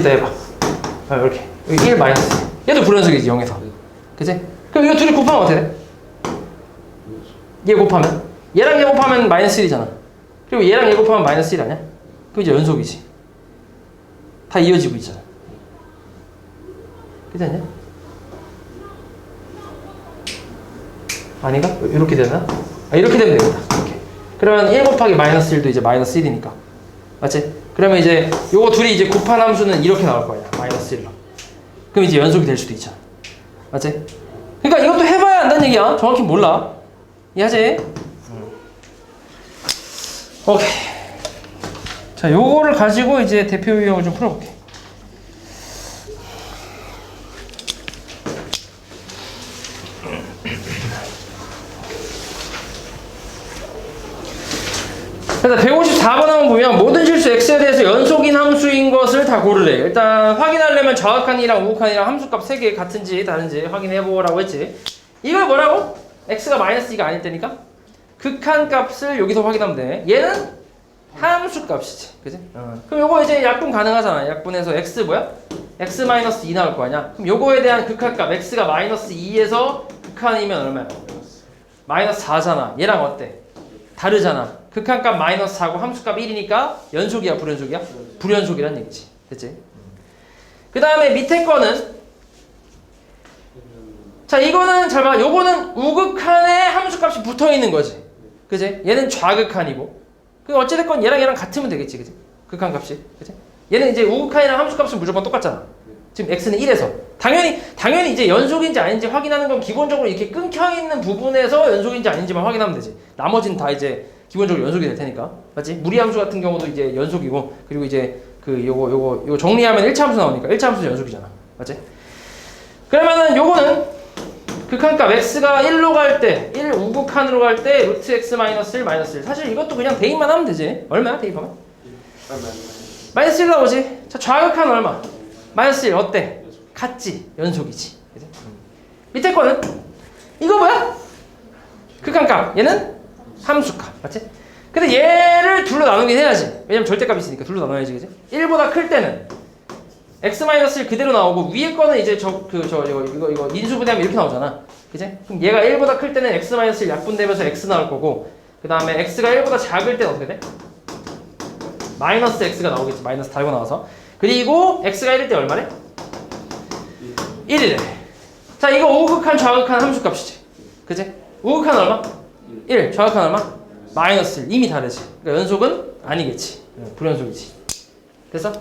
다 해봐. 이렇게 여기 1 마이너스. 얘도 불연속이지 0에서. 그치? 그럼 이거 둘이 곱하면 어떻게 돼? 얘 곱하면? 얘랑 얘 곱하면 마이너스 1이잖아. 그리고 얘랑 얘 곱하면 마이너스 1 아니야? 그럼 이제 연속이지. 다 이어지고 있잖아. 그지 않냐? 아닌가? 이렇게 되나? 이렇게 되면 되겠다. 이렇게. 그러면 1 곱하기 마이너스 1도 이제 마이너스 1이니까. 맞지? 그러면 이제 요거 둘이 이제 곱한 함수는 이렇게 나올 거야. 마이너스 1로. 그럼 이제 연속이 될 수도 있잖아. 맞지? 그러니까 이것도 해봐야 한다는 얘기야. 정확히 몰라. 이해하지? 오케이. 자, 요거를 가지고 이제 대표 유형을 좀 풀어볼게. 그래서 154번 한번 보면 모든 실수 x에 대해서 연속인 함수인 것을 다 고르래. 일단 확인하려면 정확한이랑 우극한이랑 함수값 3개 같은지 다른지 확인해보라고 했지. 이걸 뭐라고? x가 마이너스 2가 아닐 때니까 극한값을 여기서 확인하면 돼. 얘는 함수값이지. 그지? 그럼 요거 이제 약분 가능하잖아. 약분해서 x 뭐야? x 마이너스 2 나올 거 아니야? 그럼 요거에 대한 극한값 x가 마이너스 2에서 극한이면 얼마야? 마이너스 4잖아. 얘랑 어때? 다르잖아. 극한값 마이너스 4고 함수값 1이니까 연속이야 불연속이야? 불연속이란 얘기지. 됐지? 그 다음에 밑에 거는 자 이거는 잘 봐. 요거는 우극한에 함수값이 붙어있는 거지. 그지? 얘는 좌극한이고 그 어찌됐건 얘랑 얘랑 같으면 되겠지. 그지? 극한값이. 그지? 얘는 이제 우극한이랑 함수값은 무조건 똑같잖아. 지금 x는 1에서 당연히 이제 연속인지 아닌지 확인하는 건 기본적으로 이렇게 끊겨있는 부분에서 연속인지 아닌지만 확인하면 되지. 나머지는 다 이제 기본적으로 연속이 될 테니까. 맞지? 무리함수 같은 경우도 이제 연속이고 그리고 이제 요거 정리하면 1차 함수 나오니까 1차 함수 연속이잖아. 맞지? 그러면은 요거는 극한값 x가 1로 갈 때 1 우극한으로 갈 때 루트 x 마이너스 1 마이너스 1 사실 이것도 그냥 대입만 하면 되지. 얼마야 대입하면? 마이너스 1 나오지. 자 좌극한 얼마? 마이너스 1 어때? 같지? 연속이지. 그치? 밑에 거는 이거 뭐야? 극한값 얘는 함수값 맞지? 근데 얘를 둘로 나누긴 해야지. 왜냐면 절대값이 있으니까 둘로 나눠야지. 그치? 1보다 클 때는 x-1 그대로 나오고 위에 거는 이제 이거 인수분해하면 이렇게 나오잖아. 그치? 그럼 얘가 1보다 클 때는 x-1 약분되면서 x 나올 거고 그 다음에 x가 1보다 작을 때는 어떻게 돼? 마이너스 x가 나오겠지. 마이너스 달고 나와서. 그리고 x가 1일 때 얼마래? 1이래. 자 이거 우극한 좌극한 함수값이지. 그치? 우극한 얼마? 1. 좌극한 얼마? 마이너스 1. 이미 다르지. 그러니까 연속은 아니겠지. 불연속이지. 됐어?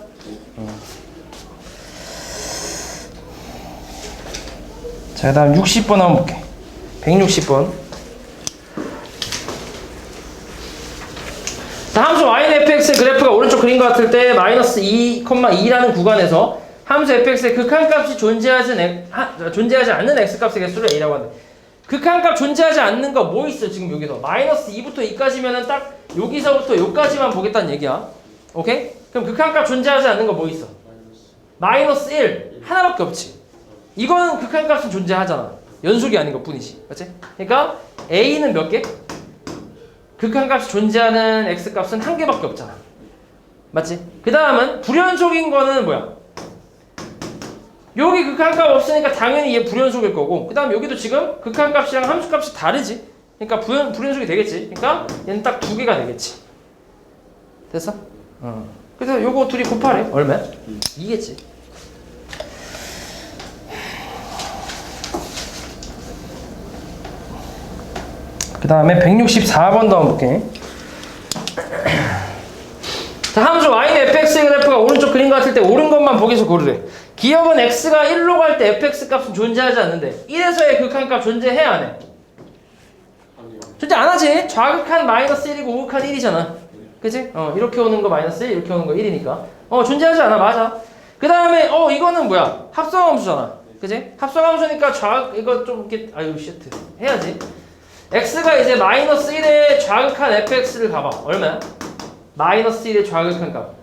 자, 그 다음 60번 한번 볼게. 160번. 자, 함수 y는 fx의 그래프가 오른쪽 그린 것 같을 때 마이너스 2,2라는 구간에서 함수 fx의 극한값이 존재하지 않는 x값의 개수를 a라고 한다. 극한값 존재하지 않는 거 뭐 있어 지금 여기서? 마이너스 2부터 2까지면은 딱 여기서부터 여기까지만 보겠다는 얘기야. 오케이? 그럼 극한값 존재하지 않는 거 뭐 있어? 마이너스 1 하나밖에 없지. 이거는 극한값은 존재하잖아. 연속이 아닌 것 뿐이지. 맞지? 그러니까 a는 몇 개? 극한값이 존재하는 x값은 한 개밖에 없잖아. 맞지? 그 다음은 불연속인 거는 뭐야? 여기 극한값 없으니까 당연히 얘 불연속일 거고 그 다음 여기도 지금 극한값이랑 함수값이 다르지? 그러니까 불연속이 되겠지. 그러니까 얘는 딱 두 개가 되겠지. 됐어? 그래서 요거 둘이 곱하래. 얼마야? 2겠지. 그 다음에 164번도 한번 볼게. 자, 함수 y는 fx의 그래프가 오른쪽 그림 같을 때 오른 것만 보기에서 고르래. 기억은 x가 1로 갈 때 fx 값은 존재하지 않는데 1에서의 극한값 존재해 안 해? 존재 안 하지. 좌극한 마이너스 1이고 우극한 1이잖아. 그치? 이렇게 오는 거 마이너스 1, 이렇게 오는 거 1이니까 존재하지 않아. 맞아. 그 다음에 이거는 뭐야? 합성함수잖아. 그치? 합성함수니까 이거 좀 이렇게 시트 해야지. x가 이제 마이너스 1의 좌극한 fx를 가봐. 얼마야? 마이너스 1의 좌극한 값.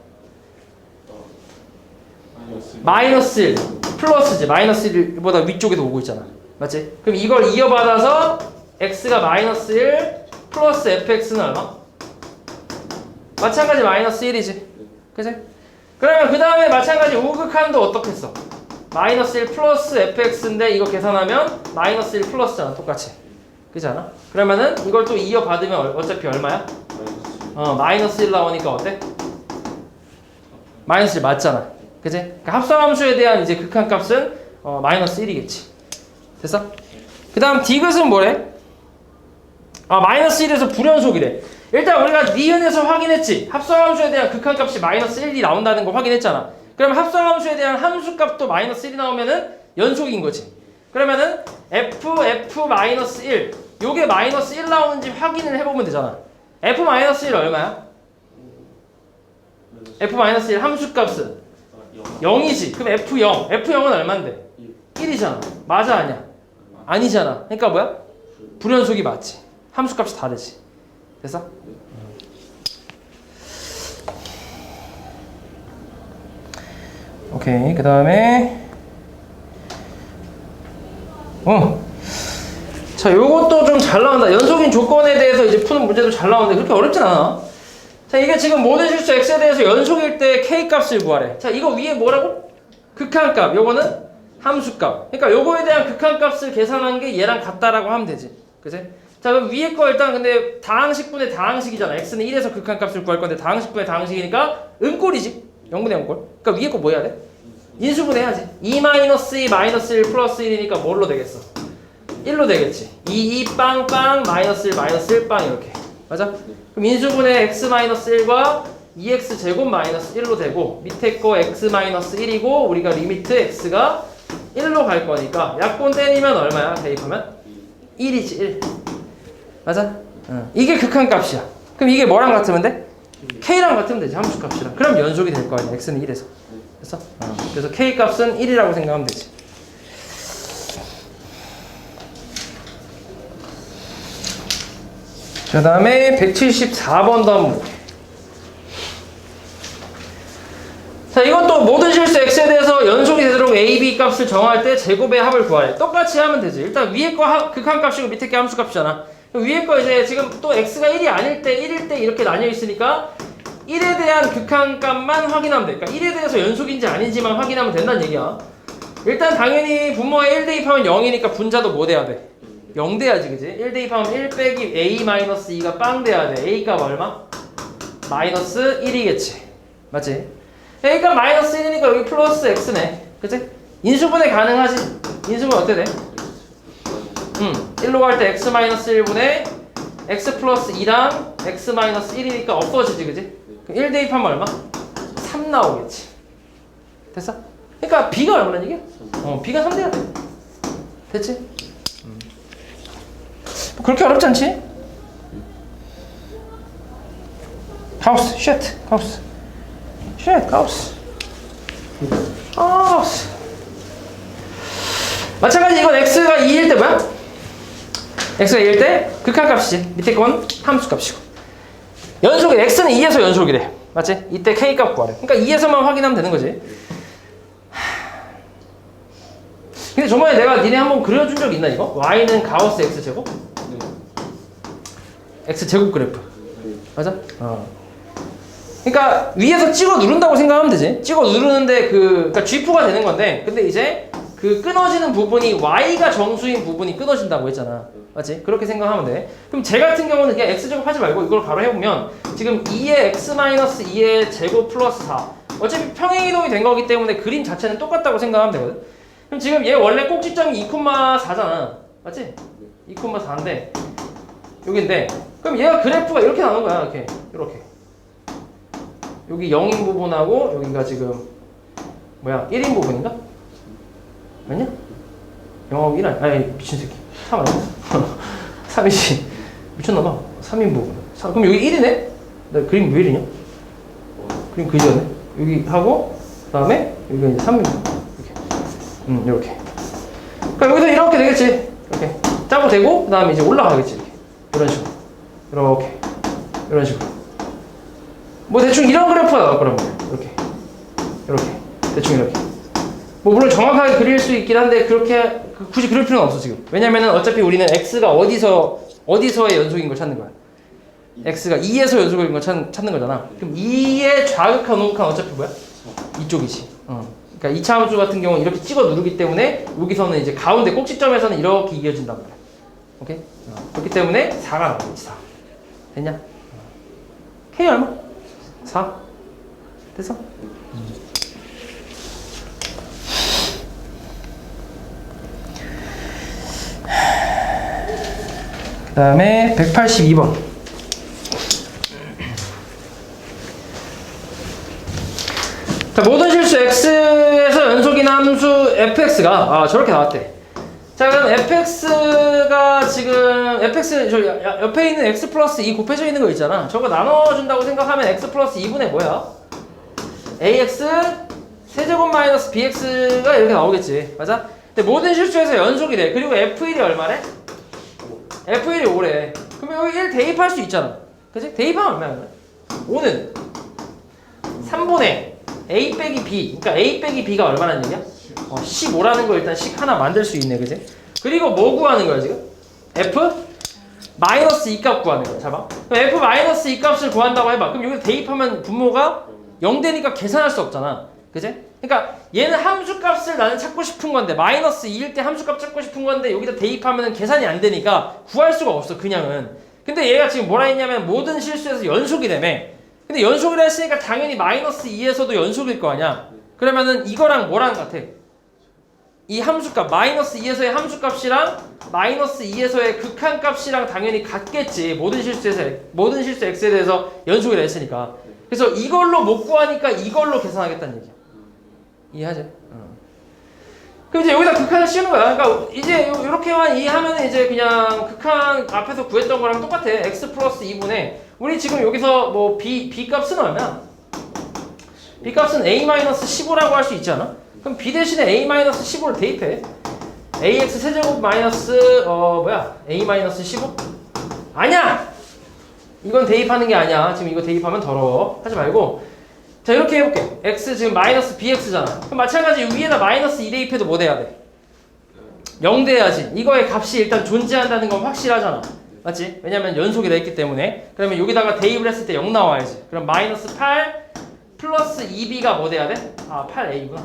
마이너스 1 플러스지. 마이너스 1보다 위쪽에서 오고 있잖아. 맞지? 그럼 이걸 이어받아서 x가 마이너스 1 플러스 fx는 얼마? 마찬가지 마이너스 1이지. 그치? 그러면 그 다음에 마찬가지 우극한도 어떻게 써? 마이너스 1 플러스 fx인데 이거 계산하면 마이너스 1 플러스잖아. 똑같이. 그렇지 않아? 그러면은 이걸 또 이어받으면 어차피 얼마야? 마이너스 1 나오니까 어때? 마이너스 1 맞잖아. 그치? 그러니까 합성함수에 대한 이제 극한값은 마이너스 1이겠지. 됐어? 그 다음 디귿은 뭐래? 마이너스 1에서 불연속이래. 일단 우리가 니은에서 확인했지. 합성함수에 대한 극한값이 마이너스 1이 나온다는 거 확인했잖아. 그러면 합성함수에 대한 함수값도 마이너스 1이 나오면은 연속인 거지. 그러면은 f -1 요게 마이너스 1 나오는지 확인을 해보면 되잖아. f -1 얼마야? f -1 함수값은 0이지. 그럼 f0은 얼만데? 1이잖아. 맞아 아니야? 아니잖아. 그러니까 뭐야? 불연속이 맞지. 함수값이 다르지. 됐어? 오케이. 그 다음에 자, 요것도 좀 잘 나온다. 연속인 조건에 대해서 이제 푸는 문제도 잘 나오는데 그렇게 어렵진 않아. 자, 이게 지금 모든 실수 x에 대해서 연속일 때 k 값을 구하래. 자, 이거 위에 뭐라고? 극한값. 요거는 함수값. 그러니까 요거에 대한 극한값을 계산한 게 얘랑 같다라고 하면 되지. 그치? 자, 그럼 위에 거 일단 근데 다항식분의 다항식이잖아. x는 1에서 극한값을 구할 건데 다항식분의 다항식이니까 음꼴이지. 0분의 0꼴. 그러니까 위에 거 뭐 해야 돼? 인수분해야지. 2 -2 마이너스 1 플러스 1이니까 뭘로 되겠어? 1로 되겠지. 2 빵빵 마이너스 1 마이너스 1 빵 이렇게. 맞아? 그럼 인수분해 x 마이너스 1과 2x 제곱 마이너스 1로 되고 밑에 거 x 마이너스 1이고 우리가 리미트 x가 1로 갈 거니까 약분 때리면 얼마야? 대입하면 1이지 1. 맞아? 이게 극한값이야. 그럼 이게 뭐랑 같으면 돼? k랑 같으면 되지. 함수값이랑. 그럼 연속이 될 거 아니야. x는 1에서. 됐어? 그래서 k 값은 1이라고 생각하면 되지. 그 다음에 174번도 한번 볼게. 자, 이것도 모든 실수 x에 대해서 연속이 되도록 a, b 값을 정할 때 제곱의 합을 구하래. 똑같이 하면 되지. 일단 위에 거 극한값이고 밑에 게 함수값이잖아. 위에 거 이제 지금 또 x가 1이 아닐 때 1일 때 이렇게 나뉘어 있으니까 1에 대한 극한값만 확인하면 돼. 그러니까 1에 대해서 연속인지 아닌지만 확인하면 된다는 얘기야. 일단 당연히 분모에 1 대입하면 0이니까 분자도 뭐 돼야 돼? 0 돼야지, 그지? 1 대입하면 1 빼기 a-2가 빵 돼야 돼. a 값 얼마? 마이너스 1이겠지. 맞지? a 값 마이너스 1이니까 여기 플러스 x네. 그치? 인수분해 가능하지? 인수분해 어떻게 돼? 1로 갈 때 x 마이너스 1분의 x 플러스 2랑 x 마이너스 1이니까 없어지지, 그지? 1 대입하면 얼마? 3 나오겠지. 됐어? 그러니까 b가 얼마나 이게? b가 3 돼야 돼. 됐지? 그렇게 어렵지 않지? 가우스, 쉣, 가우스, 쉣, 가우스, 가우스. 마찬가지 이건 x가 2일 때 뭐야? x가 2일 때 극한값이지. 밑에 건 함수값이고. 연속이 x는 2에서 연속이래. 맞지? 이때 k 값 구하래. 그러니까 2에서만 확인하면 되는 거지. 근데 저번에 내가 니네 한번 그려준 적 있나 이거? y는 가우스 x제곱? x제곱 그래프. 맞아? 그러니까 위에서 찍어 누른다고 생각하면 되지. 찍어 누르는데 그러니까 G표가 되는 건데 근데 이제 그 끊어지는 부분이 y가 정수인 부분이 끊어진다고 했잖아. 맞지? 그렇게 생각하면 돼. 그럼 제 같은 경우는 그냥 x제곱 하지 말고 이걸 바로 해보면 지금 2의 x-2의 제곱 플러스 4 어차피 평행이동이 된 거기 때문에 그림 자체는 똑같다고 생각하면 되거든. 그럼 지금 얘 원래 꼭지점이 2,4잖아. 맞지? 2,4인데 여긴데 그럼 얘가 그래프가 이렇게 나오는 거야. 이렇게 여기 0인 부분하고 여기가 지금 뭐야 1인 부분인가? 아니야? 0하고 1 아니 미친 새끼 3 아니야? 3이지 미쳤나봐. 3인 부분 그럼 여기 1이네? 나 그림 왜 이러냐? 그림 그지였네. 여기 하고 그 다음에 여기가 이제 3인 부분 이렇게 이렇게 그러니까 여기서 이렇게 되겠지. 이렇게 짜고 되고 그 다음에 이제 올라가겠지. 이런 식으로 이런 식으로 뭐 대충 이런 그래프가 나올 거란 말이야. 이렇게 대충 이렇게 뭐 물론 정확하게 그릴 수 있긴 한데 그렇게 굳이 그릴 필요는 없어 지금. 왜냐면은 어차피 우리는 x가 어디서의 연속인 걸 찾는 거야. x가 2에서 연속인 걸 찾는 거잖아. 그럼 2의 좌극한 우극한 어차피 뭐야? 이쪽이지. 그러니까 2차 함수 같은 경우는 이렇게 찍어 누르기 때문에 여기서는 이제 가운데 꼭지점에서는 이렇게 이어진단 말이야. 오케이? 그렇기 때문에 4가 나오겠지. 4. 됐냐? K 얼마? 4. 됐어? 그 다음에 182번. 자, 모든 실수 x에서 연속인 함수 fx가 저렇게 나왔대. 자, 그럼 fx가 지금 fx 저 옆에 있는 x 플러스 2 곱해져 있는 거 있잖아. 저거 나눠준다고 생각하면 x 플러스 2분의 뭐야? ax 세제곱 마이너스 bx가 이렇게 나오겠지. 맞아? 근데 모든 실수에서 연속이래. 그리고 f1이 얼마래? f1이 5래. 그럼 여기 1 대입할 수 있잖아. 그치? 대입하면 얼마야? 5는 3분의 a 빼기 b. 그러니까 a 빼기 b가 얼마라는 얘기야? 15라는 거 일단 식 하나 만들 수 있네. 그치? 그리고 뭐 구하는 거야 지금? f 마이너스 2값 구하는 거야. 잡아. 그럼 f 마이너스 2값을 구한다고 해봐. 그럼 여기 대입하면 분모가 0 되니까 계산할 수 없잖아. 그치? 그러니까 얘는 함수값을 나는 찾고 싶은 건데 마이너스 2일 때 함수값 찾고 싶은 건데 여기다 대입하면 계산이 안 되니까 구할 수가 없어 그냥은. 근데 얘가 지금 뭐라 했냐면 모든 실수에서 연속이라며. 근데 연속이라 했으니까 당연히 마이너스 2에서도 연속일 거 아니야. 그러면은 이거랑 뭐랑 같아? 이 함수값 마이너스 2에서의 함수값이랑 마이너스 2에서의 극한값이랑 당연히 같겠지. 모든 실수 x에 대해서 연속이라 했으니까. 그래서 이걸로 못 구하니까 이걸로 계산하겠다는 얘기야. 이해하지? 그럼 이제 여기다 극한을 씌우는 거야. 그러니까 이제 이렇게만 이해하면 이제 그냥 극한 앞에서 구했던 거랑 똑같아. x 플러스 2분의 우리 지금 여기서 뭐 b 값은 얼마야? b 값은 a-15라고 할 수 있지 않아? 그럼 b 대신에 a-15를 대입해. ax 세제곱 마이너스 a-15? 아니야! 이건 대입하는 게 아니야. 지금 이거 대입하면 더러워. 하지 말고 자 이렇게 해볼게. x 지금 마이너스 bx잖아. 그럼 마찬가지 위에다 마이너스 2 대입해도 뭐 돼야 돼? 0 돼야지. 이거의 값이 일단 존재한다는 건 확실하잖아. 맞지? 왜냐면 연속이 돼 있기 때문에. 그러면 여기다가 대입을 했을 때 0 나와야지. 그럼 마이너스 8 플러스 2b가 뭐 돼야 돼? 8a구나.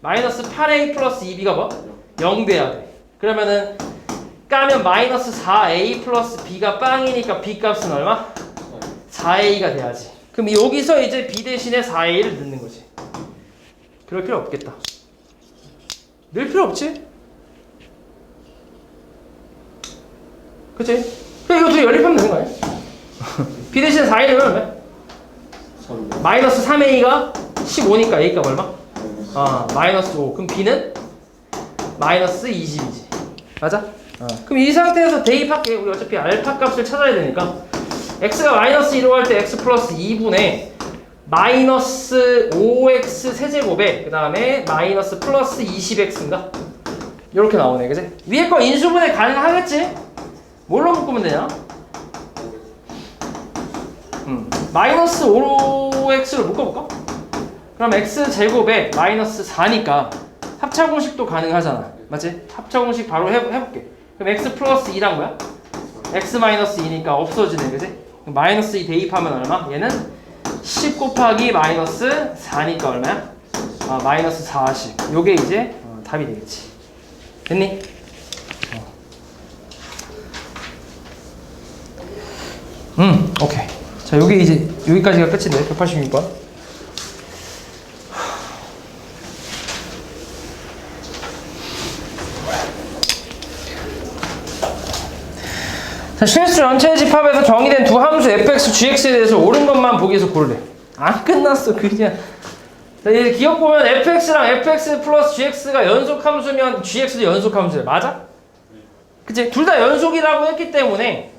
마이너스 8a 플러스 2b가 뭐? 0 돼야 돼. 그러면은 까면 마이너스 4a 플러스 b가 빵이니까 b 값은 얼마? 4a가 돼야지. 그럼 여기서 이제 b 대신에 4a를 넣는 거지. 그럴 필요 없겠다. 넣을 필요 없지? 그치? 그럼 이거 둘이 연립하면 되는 거 아니야? b 대신에 4a를 넣으면 얼마야? 마이너스 3a가 15니까 a 값 얼마? 마이너스 5. 그럼 b는? 마이너스 20이지. 맞아? 그럼 이 상태에서 대입할게. 우리 어차피 알파 값을 찾아야 되니까 x가 마이너스 1로 할 때 x 플러스 2분의 마이너스 5x 세제곱에 그 다음에 마이너스 플러스 20x인가? 이렇게 나오네. 그지? 위에 거 인수분해 가능하겠지? 뭘로 묶으면 되냐? 마이너스 5x로 묶어볼까? 그럼 x제곱에 마이너스 4니까 합차공식도 가능하잖아. 맞지? 합차공식 바로 해볼게. 그럼 x 플러스 2란 뭐야? x 마이너스 2니까 없어지네. 그지? 마이너스 2 대입하면 얼마? 얘는 10 곱하기 마이너스 4니까 얼마야? 마이너스 40. 요게 이제 답이 되겠지. 됐니? 오케이. 자, 요게 이제 여기까지가 끝인데 186번. 자, 실수 전체 집합에서 정의된 두 함수 fx, gx에 대해서 옳은 것만 보기 위해서 고르래. 안 끝났어 그냥. 자, 이제 기억 보면 fx랑 fx 플러스 gx가 연속 함수면 gx도 연속 함수야. 맞아? 그치? 둘 다 연속이라고 했기 때문에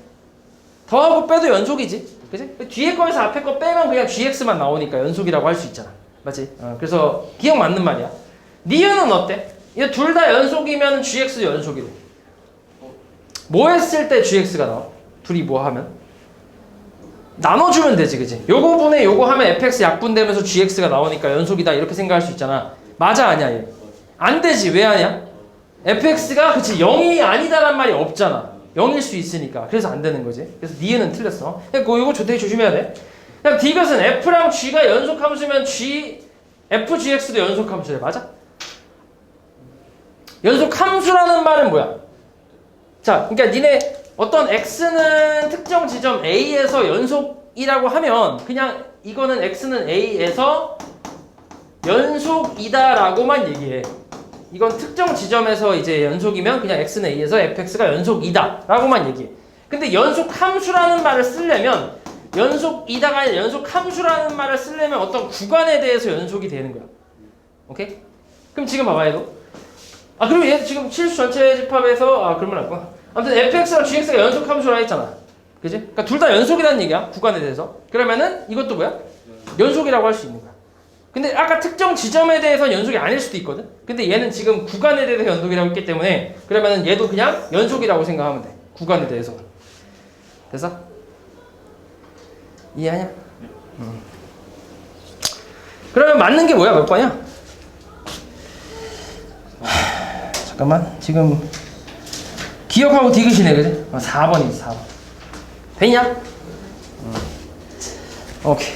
더하고 빼도 연속이지. 그치? 뒤에 거에서 앞에 거 빼면 그냥 gx만 나오니까 연속이라고 할 수 있잖아. 맞지? 그래서 기억 맞는 말이야. 니은은 어때? 이거 둘 다 연속이면 gx도 연속이래. 뭐 했을 때 gx가 나와? 둘이 뭐 하면? 나눠주면 되지, 그치? 요거 분의 요거 하면 fx 약분되면서 gx가 나오니까 연속이다 이렇게 생각할 수 있잖아. 맞아, 아니야? 얘? 안 되지. 왜 아니야? fx가 그치 0이 아니다란 말이 없잖아. 0일 수 있으니까. 그래서 안 되는 거지. 그래서 니은은 틀렸어. 이거 되게 조심해야 돼. 그럼 디귿은 f랑 g가 연속함수면 fgx도 연속함수래. 맞아? 연속함수라는 말은 뭐야? 자, 그러니까 니네 어떤 x는 특정 지점 A에서 연속이라고 하면 그냥 이거는 x는 A에서 연속이다라고만 얘기해. 이건 특정 지점에서 이제 연속이면 그냥 x는 A에서 fx가 연속이다라고만 얘기해. 근데 연속함수라는 말을 쓰려면 연속이다가 아니라 연속함수라는 말을 쓰려면 어떤 구간에 대해서 연속이 되는 거야. 오케이? 그럼 지금 봐봐 얘도. 그리고 얘 지금 실수 전체 집합에서 그러면 알 거야. 아무튼 fx랑 gx가 연속함수라 했잖아. 그지? 그러니까 둘 다 연속이라는 얘기야. 구간에 대해서. 그러면은 이것도 뭐야? 연속이라고 할 수 있는 거야. 근데 아까 특정 지점에 대해서 연속이 아닐 수도 있거든. 근데 얘는 지금 구간에 대해서 연속이라고 했기 때문에 그러면은 얘도 그냥 연속이라고 생각하면 돼. 구간에 대해서. 됐어? 이해하냐? 그러면 맞는 게 뭐야? 몇 번이야? 잠깐만. 지금 기억하고 디귿이네. 그지? 4번이지 4번. 됐냐? 오케이.